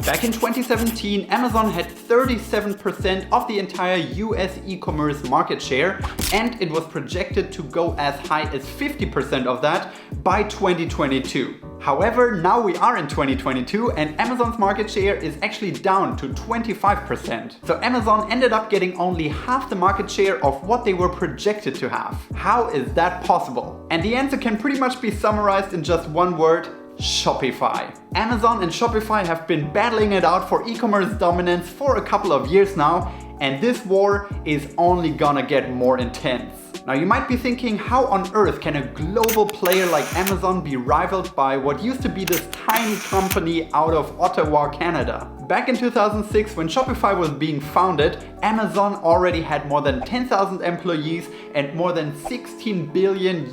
Back in 2017, Amazon had 37% of the entire US e-commerce market share, and it was projected to go as high as 50% of that by 2022. However, now we are in 2022 and Amazon's market share is actually down to 25%. So Amazon ended up getting only half the market share of what they were projected to have. How is that possible? And the answer can pretty much be summarized in just one word: Shopify. Amazon and Shopify have been battling it out for e-commerce dominance for a couple of years now, and this war is only gonna get more intense. Now you might be thinking, how on earth can a global player like Amazon be rivaled by what used to be this tiny company out of Ottawa, Canada? Back in 2006, when Shopify was being founded, Amazon already had more than 10,000 employees and more than $16 billion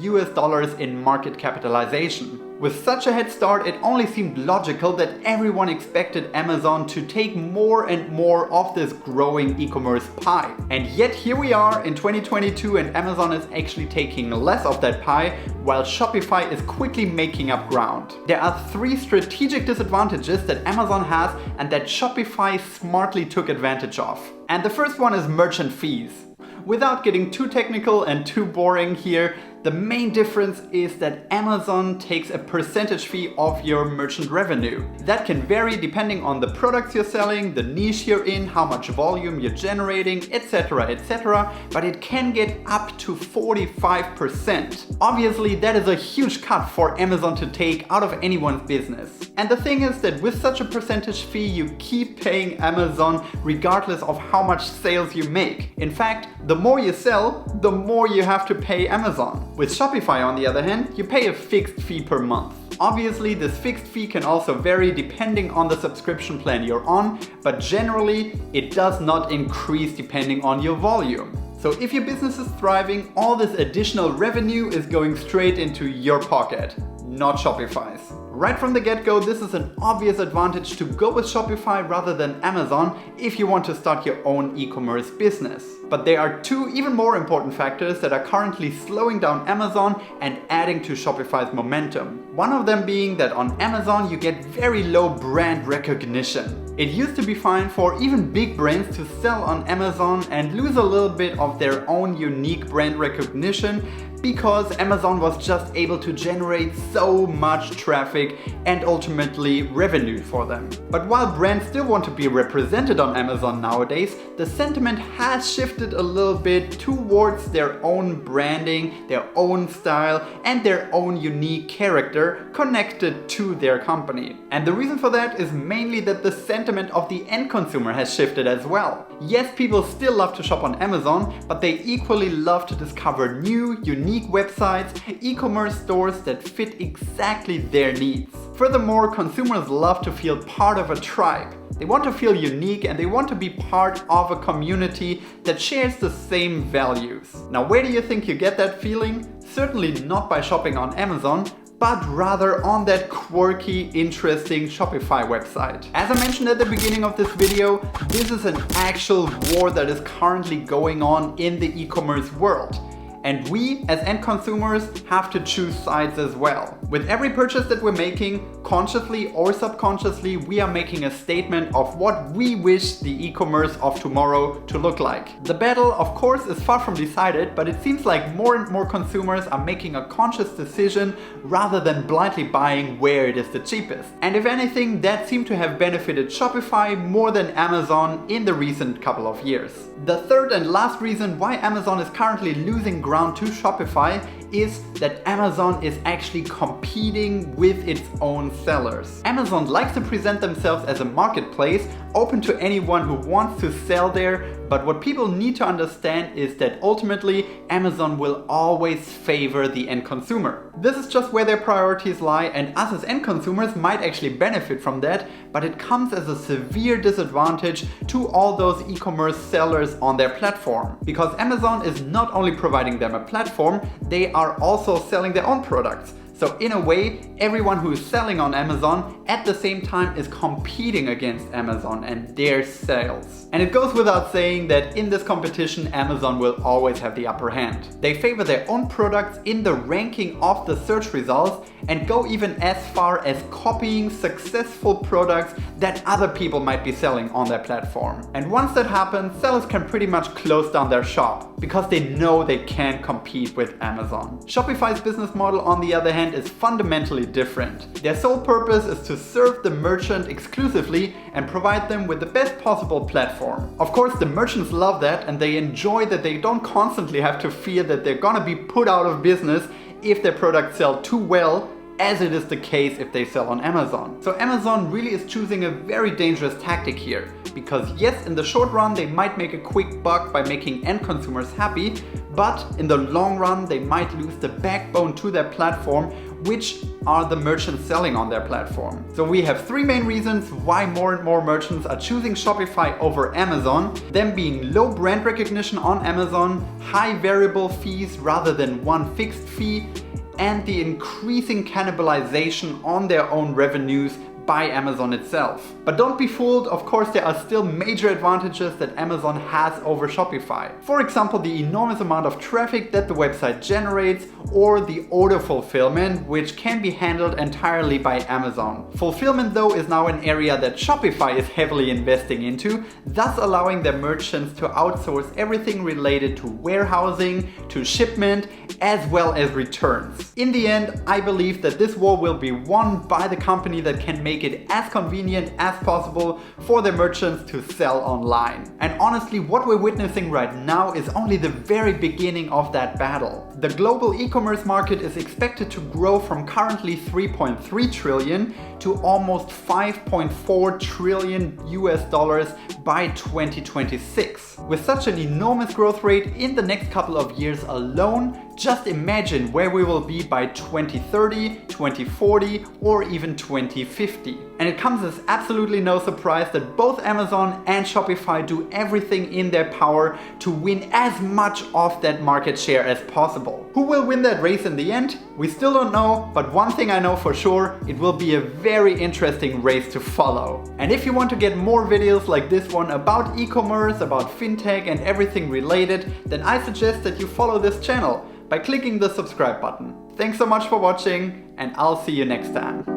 in market capitalization. With such a head start, it only seemed logical that everyone expected Amazon to take more and more of this growing e-commerce pie. And yet here we are in 2022 and Amazon is actually taking less of that pie, while Shopify is quickly making up ground. There are 3 strategic disadvantages that Amazon has and that Shopify smartly took advantage of. And the first one is merchant fees. Without getting too technical and too boring here, the main difference is that Amazon takes a percentage fee of your merchant revenue. That can vary depending on the products you're selling, the niche you're in, how much volume you're generating, etc., but it can get up to 45%. Obviously, that is a huge cut for Amazon to take out of anyone's business. And the thing is that with such a percentage fee, you keep paying Amazon regardless of how much sales you make. In fact, the more you sell, the more you have to pay Amazon. With Shopify, on the other hand, you pay a fixed fee per month. Obviously, this fixed fee can also vary depending on the subscription plan you're on, but generally, it does not increase depending on your volume. So if your business is thriving, all this additional revenue is going straight into your pocket, not Shopify's. Right from the get-go, this is an obvious advantage to go with Shopify rather than Amazon if you want to start your own e-commerce business. But there are 2 even more important factors that are currently slowing down Amazon and adding to Shopify's momentum. One of them being that on Amazon you get very low brand recognition. It used to be fine for even big brands to sell on Amazon and lose a little bit of their own unique brand recognition because Amazon was just able to generate so much traffic and ultimately revenue for them. But while brands still want to be represented on Amazon nowadays, the sentiment has shifted a little bit towards their own branding, their own style, and their own unique character connected to their company. And the reason for that is mainly that the sentiment of the end consumer has shifted as well. Yes, people still love to shop on Amazon, but they equally love to discover new, unique websites, e-commerce stores that fit exactly their needs. Furthermore, consumers love to feel part of a tribe. They want to feel unique and they want to be part of a community that shares the same values. Now, where do you think you get that feeling? Certainly not by shopping on Amazon, but rather on that quirky, interesting Shopify website. As I mentioned at the beginning of this video, this is an actual war that is currently going on in the e-commerce world. And we, as end consumers, have to choose sides as well. With every purchase that we're making, consciously or subconsciously, we are making a statement of what we wish the e-commerce of tomorrow to look like. The battle, of course, is far from decided, but it seems like more and more consumers are making a conscious decision rather than blindly buying where it is the cheapest. And if anything, that seemed to have benefited Shopify more than Amazon in the recent couple of years. The third and last reason why Amazon is currently losing ground to Shopify is that Amazon is actually competing with its own sellers. Amazon likes to present themselves as a marketplace open to anyone who wants to sell there, but what people need to understand is that ultimately Amazon will always favor the end consumer. This is just where their priorities lie, and us as end consumers might actually benefit from that, but it comes as a severe disadvantage to all those e-commerce sellers on their platform. Because Amazon is not only providing them a platform, they are also selling their own products. So in a way, everyone who is selling on Amazon at the same time is competing against Amazon and their sales. And it goes without saying that in this competition, Amazon will always have the upper hand. They favor their own products in the ranking of the search results, and go even as far as copying successful products that other people might be selling on their platform. And once that happens, sellers can pretty much close down their shop because they know they can't compete with Amazon. Shopify's business model, on the other hand, is fundamentally different. Their sole purpose is to serve the merchant exclusively and provide them with the best possible platform. Of course, the merchants love that and they enjoy that they don't constantly have to fear that they're gonna be put out of business if their products sell too well, as it is the case if they sell on Amazon. So Amazon really is choosing a very dangerous tactic here, because yes, in the short run they might make a quick buck by making end consumers happy, but in the long run they might lose the backbone to their platform, which are the merchants selling on their platform. So we have three main reasons why more and more merchants are choosing Shopify over Amazon, them being low brand recognition on Amazon, high variable fees rather than one fixed fee, and the increasing cannibalization on their own revenues by Amazon itself. But don't be fooled, of course there are still major advantages that Amazon has over Shopify. For example, the enormous amount of traffic that the website generates, or the order fulfillment, which can be handled entirely by Amazon. Fulfillment though is now an area that Shopify is heavily investing into, thus allowing their merchants to outsource everything related to warehousing, to shipment, as well as returns. In the end, I believe that this war will be won by the company that can make it as convenient as possible for the merchants to sell online. And honestly, what we're witnessing right now is only the very beginning of that battle. The global e-commerce market is expected to grow from currently 3.3 trillion to almost 5.4 trillion US dollars by 2026. With such an enormous growth rate in the next couple of years alone, just imagine where we will be by 2030, 2040, or even 2050. And it comes as absolutely no surprise that both Amazon and Shopify do everything in their power to win as much of that market share as possible. Who will win that race in the end? We still don't know, but one thing I know for sure, it will be a very interesting race to follow. And if you want to get more videos like this one about e-commerce, about fintech and everything related, then I suggest that you follow this channel by clicking the subscribe button. Thanks so much for watching, and I'll see you next time.